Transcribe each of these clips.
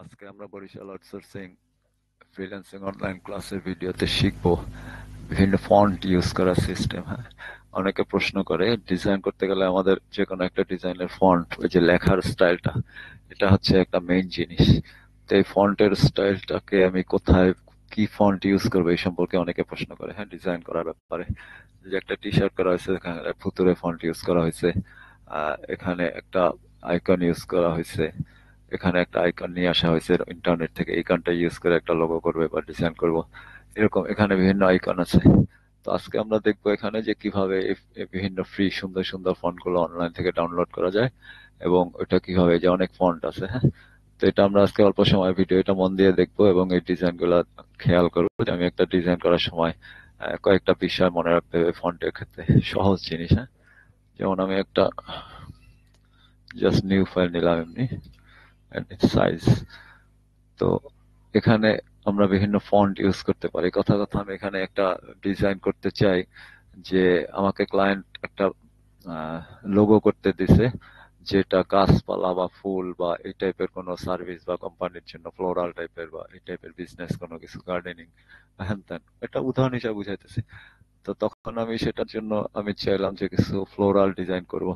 আজকে আমরা Barishal outsourcing freelancing online ক্লাসের ভিডিওতে শিখব বিভিন্ন ফন্ট ইউজ করার সিস্টেম। হ্যাঁ, অনেকে প্রশ্ন করে ডিজাইন করতে গেলে আমাদের যে কোনো একটা ডিজাইনের ফন্ট, ওই যে লেখার স্টাইলটা, এটা হচ্ছে একটা মেইন জিনিস। তো এই ফন্টের স্টাইলটাকে আমি কোথায় কি ফন্ট ইউজ করবো এই সম্পর্কে অনেকে প্রশ্ন করে। হ্যাঁ, ডিজাইন করার ব্যাপারে যে একটা টি শার্ট করা হয়েছে, এখানে ভুতুরে ফন্ট ইউজ করা হয়েছে, এখানে একটা আইকন ইউজ করা হয়েছে, এখানে একটা আইকন নিয়ে আসা হয়েছে ইন্টারনেট থেকে, এই আইকনটা ইউজ করে একটা লোগো করবে বা ডিজাইন করব, এরকম এখানে বিভিন্ন আইকন আছে। তো আজকে আমরা দেখবো এখানে যে কিভাবে এই বিভিন্ন ফ্রি সুন্দর সুন্দর ফন্ট গুলো অনলাইন থেকে ডাউনলোড করা যায় এবং ওটা কিভাবে, যে অনেক ফন্ট আছে। হ্যাঁ, তো এটা আমরা আজকে অল্প সময় ভিডিও এটা মন দিয়ে দেখবো এবং এই ডিজাইন গুলা খেয়াল করবো যে আমি একটা ডিজাইন করার সময় কয়েকটা বিষয় মনে রাখতে হবে ফন্টের ক্ষেত্রে, সহজ জিনিস। হ্যাঁ, যেমন আমি একটা জাস্ট নিউ ফাইল নিলাম এমনি, সাইজ। তো এখানে আমরা বিভিন্ন ফন্ট ইউজ করতে পারি। কথা কথা আমি এখানে একটা ডিজাইন করতে চাই যে আমাকে ক্লায়েন্ট একটা লোগো করতে দিছে, যেটা গাছপালা বা ফুল বা এই টাইপের কোনো সার্ভিস বা কোম্পানির জন্য, ফ্লোরাল টাইপের বা এই টাইপের বিজনেস কোনো কিছু, গার্ডেনিং হ্যান ত্যান, এটা উদাহরণ হিসাবে বুঝাইতেছি। তো তখন আমি সেটার জন্য আমি চাইলাম যে কিছু ফ্লোরাল ডিজাইন করব,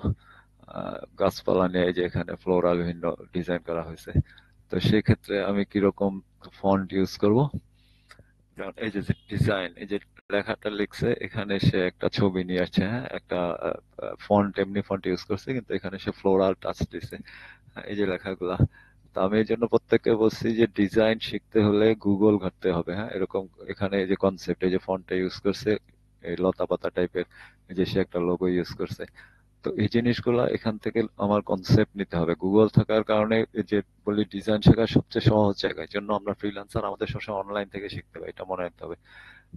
গাছপালা নিয়ে, যে এখানে ফ্লোরাল বিভিন্ন ডিজাইন করা হয়েছে। তো সেক্ষেত্রে আমি কিরকম ফন্ট ইউজ করব, যেমন এই যে ডিজাইন, এই যে লেখাটা লিখছে, এখানে সে একটা ছবি নিয়ে আসছে। হ্যাঁ, একটা ফন্ট, এমনি ফন্ট ইউজ করছে কিন্তু এখানে সে ফ্লোরাল টাচ দিছে। হ্যাঁ, এই যে লেখাগুলা। তো আমি এই জন্য প্রত্যেককে বলছি যে ডিজাইন শিখতে হলে গুগল ঘাঁটতে হবে। হ্যাঁ, এরকম এখানে এই যে কনসেপ্ট, এই যে ফন্টটা ইউজ করছে, এই লতা পাতা টাইপের, এই যে সে একটা লোগো ইউজ করছে। তো এই জিনিসগুলা এখান থেকে আমার কনসেপ্ট নিতে হবে। গুগল থাকার কারণে এই যে বলি ডিজাইন শেখার সবচেয়ে সহজ জায়গা, এই জন্য আমরা ফ্রিল্যান্সার আমাদের সবসময় অনলাইন থেকে শিখতে হবে, এটা মনে রাখতে হবে।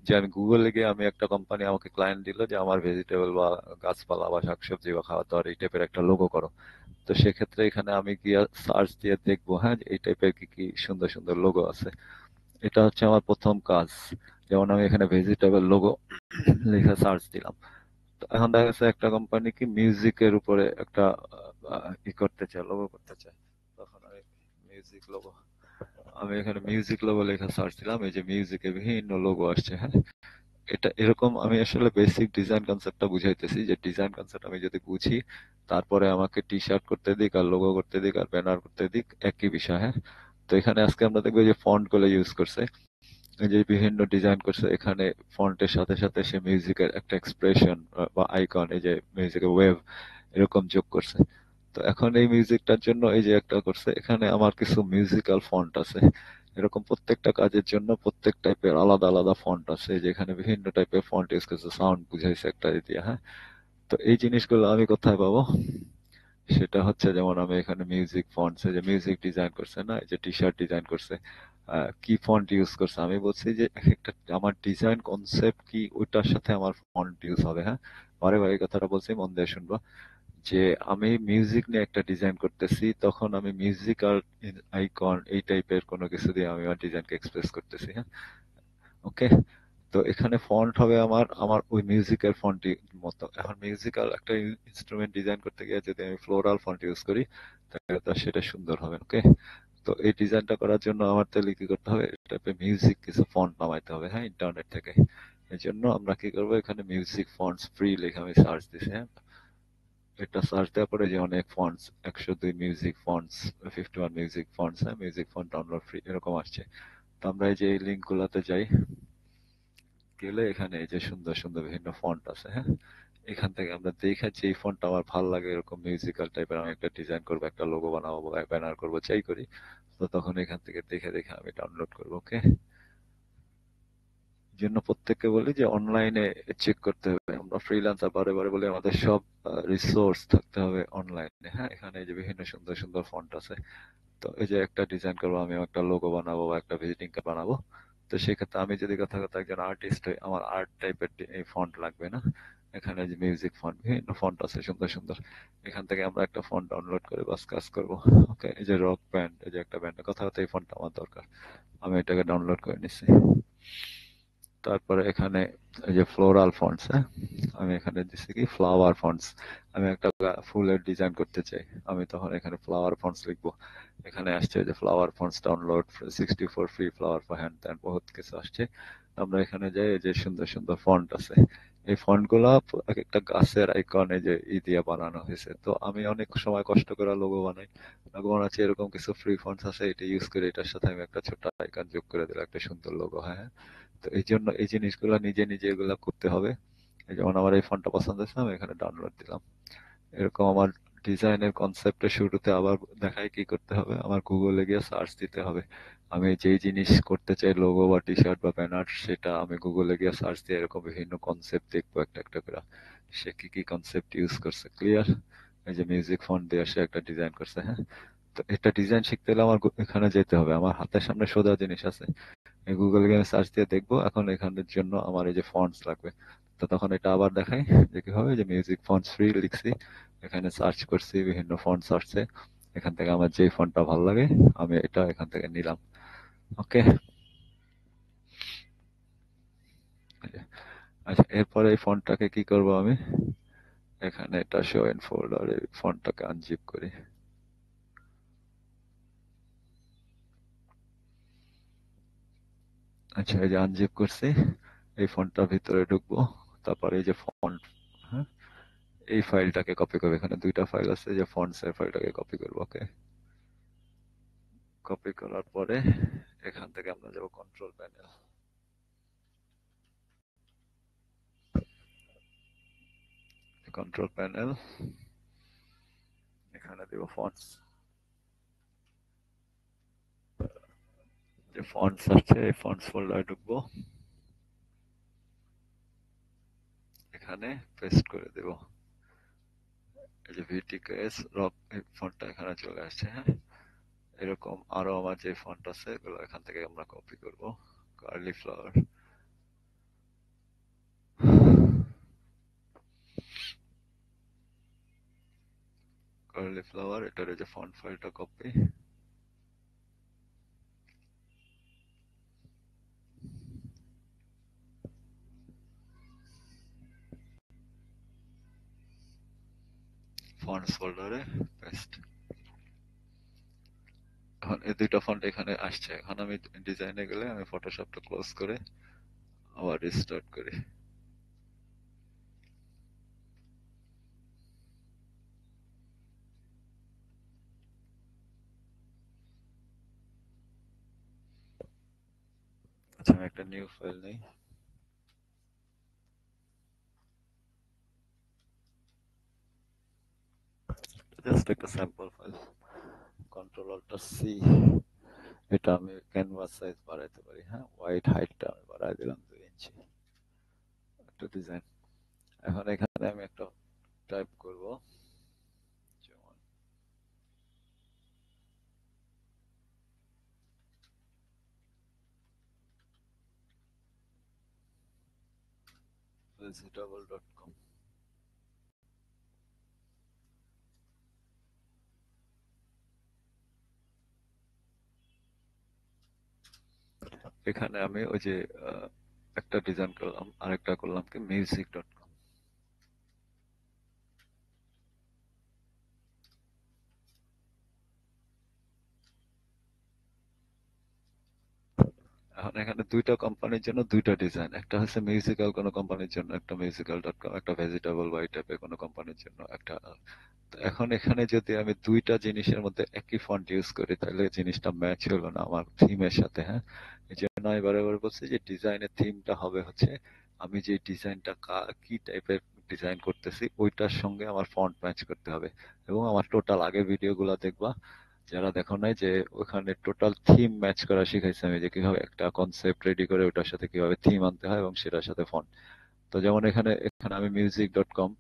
যে আমি গুগলে গিয়ে, আমি একটা কোম্পানি আমাকে ক্লায়েন্ট দিল যে আমার ভেজিটেবল বা গাছপালা বা শাকসবজি বা খাওয়া দাওয়ার এই টাইপের একটা লোগো করো। তো সেক্ষেত্রে এখানে আমি গিয়ে সার্চ দিয়ে দেখবো, হ্যাঁ, যে এই টাইপের কি কি সুন্দর সুন্দর লোগো আছে। এটা হচ্ছে আমার প্রথম কাজ। যেমন আমি এখানে ভেজিটেবল লোগো লিখে সার্চ দিলাম। তো এখন দেখা যাচ্ছে একটা কোম্পানি কি মিউজিকের উপরে একটা ই করতে চায়, লোগো করতে চায়। তখন আমি মিউজিক লোগো, আমি এখানে মিউজিক লোগো লেখা সার্চ দিলাম, এই যে মিউজিকের বিভিন্ন লোগো আসছে। হ্যাঁ, এটা এরকম আমি আসলে বেসিক ডিজাইন কনসেপ্টটা বুঝাইতেছি, যে ডিজাইন কনসেপ্ট আমি যদি বুঝি, তারপরে আমাকে টি শার্ট করতে দিক আর লোগো করতে দিক আর ব্যানার করতে দিক, একই বিষয়। হ্যাঁ, তো এখানে আজকে আমরা দেখবো যে ফন্ট গুলো ইউজ করছে, এই যে বিভিন্ন ডিজাইন করছে, এখানে ফন্টের সাথে সাথে সে মিউজিকের একটা এক্সপ্রেশন বা আইকন, এই যে মিউজিকের ওয়েভ এরকম যোগ করছে। তো এখন এই মিউজিকটার জন্য এই যে একটা করছে, এখানে আমার কিছু মিউজিক্যাল ফন্ট আছে। এরকম প্রত্যেকটা কাজের জন্য প্রত্যেক টাইপের আলাদা আলাদা ফন্ট আছে, যেখানে বিভিন্ন টাইপের ফন্ট ইউজ করছে, সাউন্ড বুঝাইছে একটা দিয়ে। হ্যাঁ, তো এই জিনিসগুলো আমি কোথায় পাবো, সেটা হচ্ছে যেমন আমি এখানে মিউজিক ফন্টস, এই যে মিউজিক ডিজাইন করছে না, এই যে টি শার্ট ডিজাইন করছে, কি ফন্ট ইউজ করছে, আমি বলছি যে এক একটা আমার ডিজাইন কনসেপ্ট কি, ওইটার সাথে আমার ফন্ট ইউজ হবে। হ্যাঁ, বারে বারে এই কথাটা বলছি, মন দিয়ে শুনবো। যে আমি মিউজিক নিয়ে একটা ডিজাইন করতেছি, তখন আমি মিউজিক্যাল আইকন এই টাইপের কোনো কিছু দিয়ে আমি আমার ডিজাইনকে এক্সপ্রেস করতেছি। হ্যাঁ, ওকে। তো এখানে ফন্ট হবে আমার আমার ওই মিউজিকের ফন্ট মতো। এখন মিউজিক্যাল একটা ইনস্ট্রুমেন্ট ডিজাইন করতে গিয়ে যদি আমি ফ্লোরাল ফন্ট ইউজ করি, তাহলে তো সেটা সুন্দর হবে। ওকে, তো এই ডিজাইনটা করার জন্য আমার তাহলে কি করতে হবে, টাইপের মিউজিক কিছু ফন্ট নামাইতে হবে। হ্যাঁ, ইন্টারনেট থেকে। এই জন্য আমরা কি করবো, এখানে মিউজিক ফন্টস ফ্রি লিখে আমি সার্চ দিছি। হ্যাঁ, এটা সার্চ দেওয়ার পরে যে অনেক fonts, 102 music fonts, 51 music fonts, হ্যাঁ, মিউজিক ফন্ট ডাউনলোড ফ্রি এরকম আসছে। তো আমরা এই যে এই লিঙ্ক গুলাতে যাই, গেলে এখানে এই যে সুন্দর সুন্দর বিভিন্ন ফন্ট আছে। হ্যাঁ, এখান থেকে আমরা দেখে যে এই ফন্টটা আমার ভালো লাগে, এরকম মিউজিক্যাল টাইপের, আমি একটা ডিজাইন করবো, একটা লোগো বানাবো, ব্যানার করবো, যাই করি, তো তখন এখান থেকে দেখে দেখে আমি ডাউনলোড করবো। ওকে, জন্য প্রত্যেককে বলি যে অনলাইনে চেক করতে হবে। আমরা ফ্রিল্যান্সার, বারে বারে বলি আমাদের সব রিসোর্স থাকতে হবে অনলাইনে। হ্যাঁ, এখানে এই যে বিভিন্ন সুন্দর সুন্দর ফন্ট আছে। তো এই যে একটা ডিজাইন করবো, আমি একটা লোগো বানাবো বা একটা ভিজিটিং কার্ড বানাবো। তো সেক্ষেত্রে আমি যদি কথা কথা একজন আর্টিস্ট হই, আমার আর্ট টাইপের এই ফন্ট লাগবে না। এখানে যে মিউজিক ফন্ট, বিভিন্ন ফন্ট আছে সুন্দর সুন্দর, এখান থেকে আমরা একটা ফন্ট ডাউনলোড করে বাস কাজ করবো। ওকে, এই যে রক ব্যান্ড, এই যে একটা ব্যান্ড, কথা কথা এই ফন্টটা আমার দরকার, আমি এটাকে ডাউনলোড করে নিচ্ছি। তারপরে এখানে এই যে ফ্লোরাল ফন্টস, হ্যাঁ, আমি এখানে দিচ্ছি কি ফ্লাওয়ার ফন্টস। আমি একটা ফুলের ডিজাইন করতে চাই, আমি তখন এখানে ফ্লাওয়ার ফন্টস লিখবো। এখানে আসছে যে flower fonts download 64 free flower for hand ত্যান বহুত কিছু আসছে। আমরা এখানে যাই, এই যে সুন্দর সুন্দর ফন্ট আছে, এই ফন্ট গুলা এক একটা গাছের আইকন এই যে দিয়ে বানানো হয়েছে। তো আমি অনেক সময় কষ্ট করে লোগো বানাই, লোগো বানাচ্ছি, এরকম কিছু ফ্রি ফন্টস আছে, এটা ইউজ করে এটার সাথে আমি একটা ছোট আইকন যোগ করে দিলাম, একটা সুন্দর লোগো। হ্যাঁ, তো এই জন্য এই জিনিসগুলো নিজে নিজে এগুলা করতে হবে। এই যেমন আমার এই ফন্টটা পছন্দ হয়েছে, আমি এখানে ডাউনলোড দিলাম। এরকম আমার ডিজাইনের কনসেপ্টের শুরুতে আবার দেখায় কি করতে হবে, আমার গুগলে গিয়ে সার্চ দিতে হবে। আমি যেই জিনিস করতে চাই, লোগো বা টি শার্ট বা ব্যানার, সেটা আমি গুগলে গিয়ে সার্চ দিয়ে এরকম বিভিন্ন কনসেপ্ট দেখবো একটা একটা করে, সে কি কি কনসেপ্ট ইউজ করছে। ক্লিয়ার? এই যে মিউজিক ফন্ট দিয়ে সে একটা ডিজাইন করছে। হ্যাঁ, তো এটা ডিজাইন শিখতে হলে আমার এখানে যেতে হবে, আমার হাতের সামনে সোজা জিনিস আছে, গুগল গিয়ে সার্চ দিয়ে দেখবো। এখন এখানের জন্য আমার এই যে ফন্টস লাগবে, তো তখন এটা আবার দেখাই যে কি হবে, যে মিউজিক ফন্টস ফ্রি লিখছি, এখানে সার্চ করছি, বিভিন্ন ফন্টস আসছে, এখান থেকে আমার যেই ফন্টটা ভালো লাগে আমি এটা এখান থেকে নিলাম। ওকে, আচ্ছা, এরপরে এই ফন্টটাকে কি করব আমি, এখানে এটা শো ইন ফোল্ডার, এই ফন্টটাকে আনজিপ করি। আচ্ছা, এই যে আনজিপ করছি, এই ফন্টটার ভিতরে ঢুকবো, তারপরে এই যে ফন্ট, হ্যাঁ, এই ফাইলটাকে কপি করবো, এখানে দুইটা ফাইল আছে, যে ফন্টস এর ফাইলটাকে কপি করবো। ওকে, কপি করার পরে এখান থেকে আমরা যাব কন্ট্রোল প্যানেল, কন্ট্রোল প্যানেল, এখানে দেব ফন্টস, যে ফন্টস আছে এই ফন্টস ফোল্ডারে ঢুকবো, এখানে পেস্ট করে দেব। এই যে ভিটিকেএস রক, এই ফন্টটা এখানে চলে আসছে। হ্যাঁ, এরকম আরো আমার যে ফন্ট আছে এগুলো এখান থেকে আমরা কপি করব। কার্লি ফ্লাওয়ার, কার্লি ফ্লাওয়ার, এটার এই যে ফন্ট ফাইলটা কপি, ফন্টস ফোল্ডারে পেস্ট। এখন এই দুইটা ফন্ট এখানে আসছে, এখন আমি ডিজাইনে গেলে আমি ফটোশপটা ক্লোজ করে আবার রিস্টার্ট করি। আচ্ছা, আমি একটা নিউ ফাইল নেই, জাস্ট একটা sample file, control alter C, এটা আমি ক্যানভাস সাইজ বাড়াইতে পারি। হ্যাঁ, হোয়াইট হাইটটা আমি বাড়াই দিলাম 2 ইঞ্চি, একটা ডিজাইন। এখন এখানে আমি একটা টাইপ করব, যেমন vegetable.com। এখানে আমি ওই যে একটা ডিজাইন করলাম, আরেকটা করলাম কি মিউজিক.com। এখন এখানে দুইটা কোম্পানির জন্য দুইটা ডিজাইন, একটা হচ্ছে মিউজিক্যাল কোনো কোম্পানির জন্য একটা মিউজিক্যাল.com, একটা ভেজিটেবল বা এই টাইপের কোনো কোম্পানির জন্য একটা। তো এখন এখানে যদি আমি দুইটা জিনিসের মধ্যে একই ফন্ট ইউজ করি, তাহলে জিনিসটা ম্যাচ হলো না আমার থিমের সাথে। হ্যাঁ, এই জন্য আমি বারে বারে বলছি যে ডিজাইনের থিমটা হবে হচ্ছে আমি যে ডিজাইনটা কি টাইপের ডিজাইন করতেছি ওইটার সঙ্গে আমার ফন্ট ম্যাচ করতে হবে। এবং আমার টোটাল আগে ভিডিও গুলা দেখবা, যারা দেখো নাই, যে ওখানে টোটাল থিম ম্যাচ করা শিখাইছে আমি, যে কিভাবে একটা কনসেপ্ট রেডি করে ওটার সাথে কিভাবে থিম আনতে হয় এবং সেটার সাথে ফন্ট। তো যেমন এখানে এখানে আমি মিউজিক.com,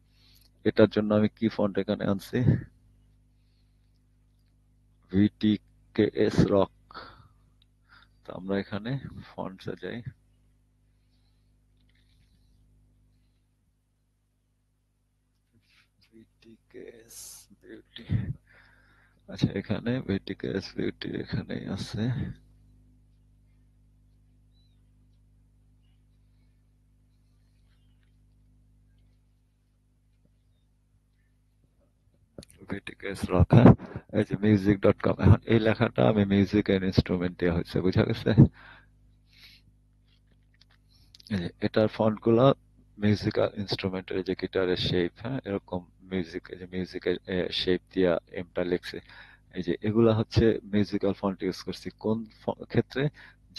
এটার জন্য আমি কি ফন্ট এখানে আনছি, ভিটিকেএস রক। তো আমরা এখানে ফন্টসে যাই, ভিটিকেএস বিউটি। আচ্ছা, এখানে ভিটিকেএস বিউটি এখানেই আছে। টিকেস রক, হ্যাঁ, এই যে music.com, এখন এই লেখাটা আমি মিউজিক এন্ড ইনস্ট্রুমেন্ট দেওয়া হয়েছে, বুঝা গেছে? এই যে এটার ফন্ট গুলা মিউজিক্যাল ইনস্ট্রুমেন্টের যে গিটারের শেপ, হ্যাঁ, এরকম মিউজিক, এই যে মিউজিকের শেপ দিয়া এমটা লিখছে। এই যে এগুলা হচ্ছে মিউজিক্যাল ফন্ট ইউজ করছি কোন ক্ষেত্রে,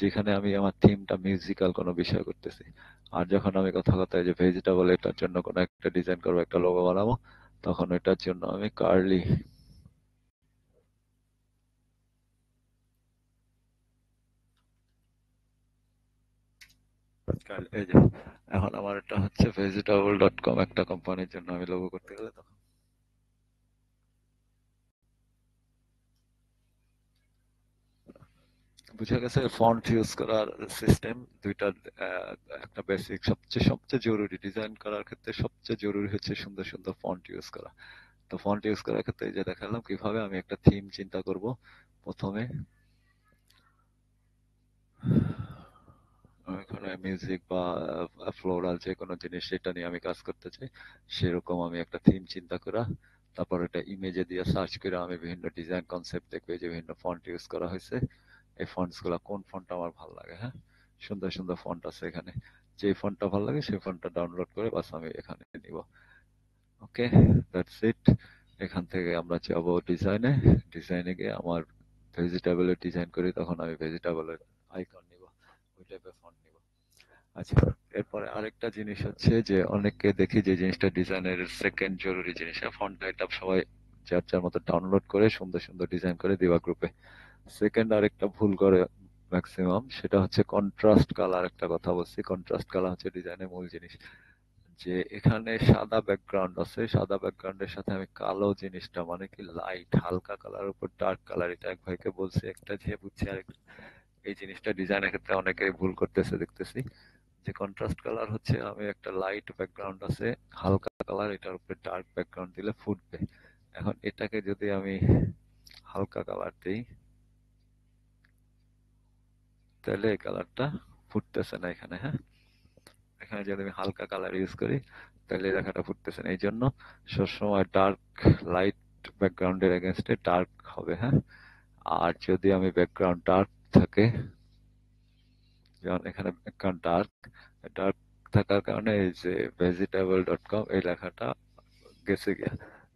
যেখানে আমি আমার থিমটা মিউজিক্যাল কোনো বিষয় করতেছি। আর যখন আমি কথা কথা এই যে ভেজিটেবল এটার জন্য কোনো একটা ডিজাইন করবো, একটা লোগো বানাবো, তখন এটার জন্য আমি কার্লি, এই যে এখন আমার এটা হচ্ছে vegetable.com একটা কোম্পানির জন্য আমি লোগো করতে গেলে তখন বুঝা গেছে। ফন্ট ইউজ করার সিস্টেম দুইটার, আহ, একটা বেসিক, সবচেয়ে সবচেয়ে জরুরি ডিজাইন করার ক্ষেত্রে সবচেয়ে জরুরি হচ্ছে সুন্দর সুন্দর ফন্ট ইউজ করা। তো ফন্ট ইউজ করার ক্ষেত্রে এই যে দেখালাম কিভাবে আমি একটা থিম চিন্তা করব। প্রথমে এখানে মিউজিক বা ফ্লোরাল যে কোনো জিনিস সেটা নিয়ে আমি কাজ করতে চাই, সেরকম আমি একটা থিম চিন্তা করা, তারপর এটা ইমেজে দিয়ে সার্চ করে আমি বিভিন্ন ডিজাইন কনসেপ্ট দেখবে যে বিভিন্ন ফন্ট ইউজ করা হয়েছে, এই ফন্টস গুলা কোন ফন্টটা আমার ভালো লাগে, হ্যাঁ, সুন্দর সুন্দর ফন্ট আছে এখানে, যে ফন্টটা ভালো লাগে সেই ফন্টটা ডাউনলোড করে বাস আমি এখানে নিব। ওকে, দ্যাটস ইট। এখান থেকে আমরা যাব ডিজাইনে, ডিজাইনে গিয়ে আমার ভেজিটেবলের ডিজাইন করি, তখন আমি ভেজিটেবলের আইকন নিব, ওই টাইপের ফন্ট নিব। আচ্ছা, এরপরে আরেকটা জিনিস হচ্ছে যে অনেককে দেখি যে জিনিসটা ডিজাইনের সেকেন্ড জরুরি জিনিস, ফন্ট টাইপ সবাই যার যার মতো ডাউনলোড করে সুন্দর সুন্দর ডিজাইন করে দিবা গ্রুপে। সেকেন্ড আরেকটা ভুল করে ম্যাক্সিমাম, সেটা হচ্ছে কন্ট্রাস্ট কালার, একটা কথা বলছি, কন্ট্রাস্ট কালার হচ্ছে ডিজাইনের মূল জিনিস। যে এখানে সাদা ব্যাকগ্রাউন্ড আছে, সাদা ব্যাকগ্রাউন্ডের সাথে আমি কালো জিনিসটা মানে কি লাইট হালকা কালার উপর ডার্ক কালার, এটা এক ভাইকে বলছি, একটা যে বুঝছে আরেকটা, এই জিনিসটা ডিজাইনের ক্ষেত্রে অনেকেই ভুল করতেছে দেখতেছি। যে কন্ট্রাস্ট কালার হচ্ছে আমি একটা লাইট ব্যাকগ্রাউন্ড আছে হালকা কালার, এটার উপরে ডার্ক ব্যাকগ্রাউন্ড দিলে ফুটবে। এখন এটাকে যদি আমি হালকা কালার দিই, তাহলে এই কালারটা ফুটতেছে না এখানে, হ্যাঁ, এখানে যদি আমি হালকা কালার ইউজ করি তাহলে এই লেখাটা ফুটতেছে না। এই জন্য সবসময় ডার্ক, লাইট ব্যাকগ্রাউন্ডের এগেনস্টে ডার্ক হবে, হ্যাঁ। আর যদি আমি ব্যাকগ্রাউন্ড ডার্ক থাকে, যেমন এখানে ব্যাকগ্রাউন্ড ডার্ক, ডার্ক থাকার কারণে এই যে vegetable.com এই লেখাটা গেছে গিয়া।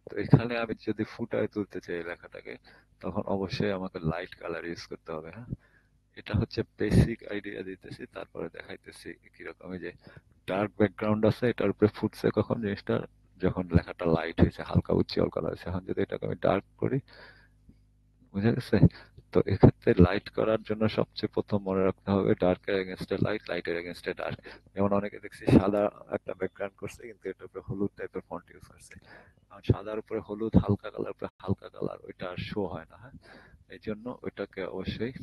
তো এখানে আমি যদি ফুটায় তুলতে চাই এই লেখাটাকে, তখন অবশ্যই আমাকে লাইট কালার ইউজ করতে হবে, হ্যাঁ। এটা হচ্ছে বেসিক আইডিয়া দিতেছি, তারপরে দেখাইতেছি কিরকম। এই যে ডার্ক ব্যাকগ্রাউন্ড আছে, এটার উপরে ফুটছে কখন জিনিসটা, যখন লেখাটা লাইট হয়েছে, হালকা উজ্জ্বল কালার হয়েছে। এখন যদি এটাকে আমি ডার্ক করি, বুঝা গেছে? তো এক্ষেত্রে লাইট করার জন্য সবচেয়ে প্রথম মনে রাখতে হবে ডার্কের এগেনস্টে লাইট, লাইটের এগেনস্টে ডার্ক। যেমন অনেকে দেখছি সাদা একটা ব্যাকগ্রাউন্ড করছে কিন্তু এটার উপরে হলুদ টাইপের ফন্ট ইউজ করছে। আর সাদার উপরে হলুদ, হালকা কালার উপরে হালকা কালার, ওইটা আর শো হয় না, হ্যাঁ। এই জন্য ওইটাকে অবশ্যই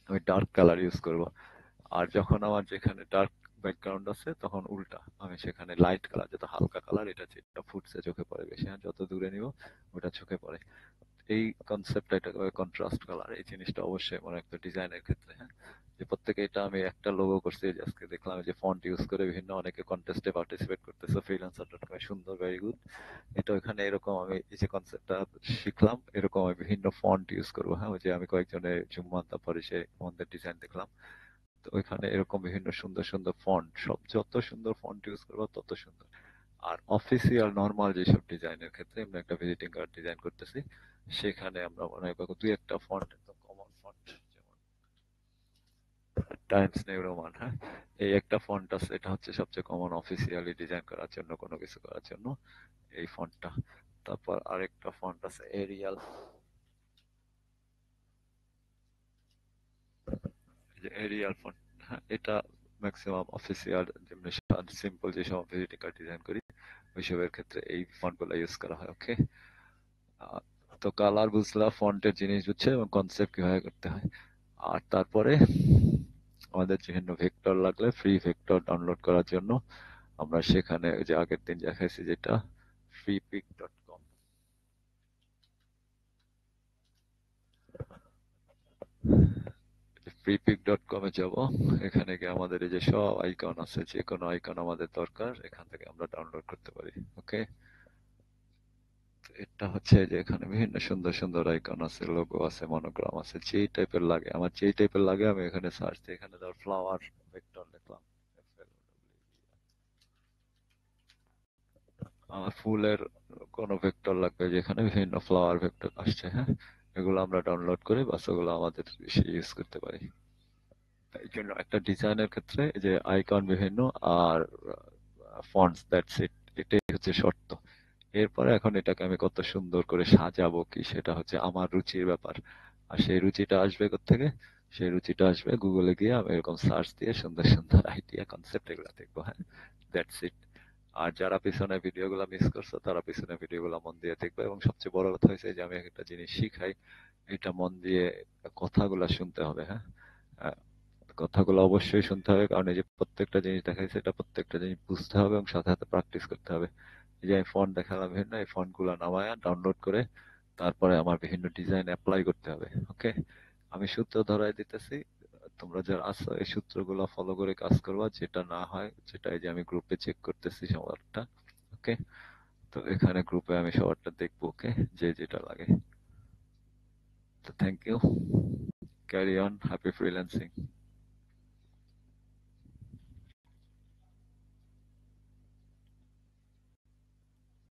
আমি ডার্ক কালার ইউজ করব। আর যখন আমার যেখানে ডার্ক ব্যাকগ্রাউন্ড আছে তখন উল্টা, আমি সেখানে লাইট কালার, যত হালকা কালার, এটা যেটা ফুটছে চোখে পড়ে বেশি, হ্যাঁ, যত দূরে নিব ওটা চোখে পড়ে। এই কনসেপ্টটা, এটা কন্ট্রাস্ট কালার, এই জিনিসটা অবশ্যই মনে রাখতে ডিজাইনের ক্ষেত্রে, হ্যাঁ। যে প্রত্যেকে, এটা আমি একটা লোগো করছি যে আজকে দেখলাম যে ফন্ট ইউজ করে বিভিন্ন অনেকে কন্টেস্টে পার্টিসিপেট করতেছে ফ্রিল্যান্সার.com, সুন্দর, ভেরি গুড। এটা ওখানে এরকম আমি এই যে কনসেপ্টটা শিখলাম, এরকম আমি বিভিন্ন ফন্ট ইউজ করবো, হ্যাঁ। ওই যে আমি কয়েকজনের জুম্মান তারপরে সে আমাদের ডিজাইন দেখলাম, তো ওইখানে এরকম বিভিন্ন সুন্দর সুন্দর ফন্ট, সব যত সুন্দর ফন্ট ইউজ করবো তত সুন্দর। আর অফিসিয়াল নর্মাল যেসব ডিজাইনের ক্ষেত্রে আমরা একটা ভিজিটিং কার্ড ডিজাইন করতেছি, সেখানে আমরা মনে হয় পাবো দুই একটা ফন্ট একদম কমন ফন্ট, যেমন টাইমস নিউ রোমান, হ্যাঁ, এই একটা ফন্ট আছে, এটা হচ্ছে সবচেয়ে কমন অফিসিয়ালি ডিজাইন করার জন্য, কোনো কিছু করার জন্য এই ফন্টটা। তারপর আরেকটা ফন্ট আছে এরিয়াল, যে এরিয়াল ফন্ট, হ্যাঁ, এটা ম্যাক্সিমাম অফিসিয়াল যেমনি সিম্পল যেসব ভিজিটিং কার্ড ডিজাইন করি ওইসবের ক্ষেত্রে এই ফন্ট গুলা ইউজ করা হয়। ওকে, তো কালার বুঝলা, ফন্টের জিনিস বুঝছে এবং কনসেপ্ট কিভাবে করতে হয়। আর তারপরে আমাদের যেখানে ভেক্টর লাগলে, ফ্রি ভেক্টর ডাউনলোড করার জন্য আমরা সেখানে ওই যে আগের দিন দেখাইছি যেটা freepik.com, freepik.com এ যাব। এখানে গিয়ে আমাদের এই যে সব আইকন আছে, যে কোনো আইকন আমাদের দরকার এখান থেকে আমরা ডাউনলোড করতে পারি। ওকে, এটা হচ্ছে যে এখানে বিভিন্ন সুন্দর সুন্দর আইকন আছে, লোগো আছে, মনোগ্রাম আছে, যেই টাইপের লাগে আমার, যেই টাইপের লাগে আমি এখানে সার্চ দিই। এখানে ধর ফ্লাওয়ার ভেক্টর লিখলাম, আমার ফুলের কোনো ভেক্টর লাগবে, যেখানে বিভিন্ন ফ্লাওয়ার ভেক্টর আসছে, হ্যাঁ, এগুলো আমরা ডাউনলোড করে বাস ওগুলো আমাদের ইউজ করতে পারি। এই জন্য একটা ডিজাইনের ক্ষেত্রে যে আইকন বিভিন্ন আর ফন্টস, দ্যাটস ইট, এটাই হচ্ছে শর্ত। এরপরে এখন এটাকে আমি কত সুন্দর করে সাজাবো কি, সেটা হচ্ছে আমার রুচির ব্যাপার। আর সেই রুচিটা আসবে কোত্থেকে? সেই রুচিটা আসবে গুগলে গিয়ে আমি এরকম সার্চ দিয়ে সুন্দর সুন্দর আইডিয়া, কনসেপ্ট এগুলো দেখবো, হ্যাঁ, দ্যাটস ইট। আর যারা পিছনে ভিডিওগুলো মিস করছো তারা পিছনে ভিডিওগুলো মন দিয়ে দেখবে, এবং সবচেয়ে বড় কথা হচ্ছে যে আমি একটা জিনিস শিখাই, এটা মন দিয়ে কথাগুলো শুনতে হবে, হ্যাঁ। আহ, কথাগুলো অবশ্যই শুনতে হবে, কারণ এই যে প্রত্যেকটা জিনিস দেখাইছে এটা প্রত্যেকটা জিনিস বুঝতে হবে এবং সাথে সাথে প্র্যাকটিস করতে হবে। এই যে আমি ফন্ট দেখালাম বিভিন্ন, এই ফন্ট গুলা নামায়া ডাউনলোড করে তারপরে আমার বিভিন্ন ডিজাইন অ্যাপ্লাই করতে হবে। ওকে, আমি সূত্র ধরাই দিতেছি, তোমরা যারা আছো এই সূত্রগুলো ফলো করে কাজ করবা, যেটা না হয় যেটা এই যে আমি গ্রুপে চেক করতেছি সবারটা। ওকে, তো এখানে গ্রুপে আমি সবারটা দেখবো, ওকে, যে যেটা লাগে। তো thank you, carry on, happy freelancing.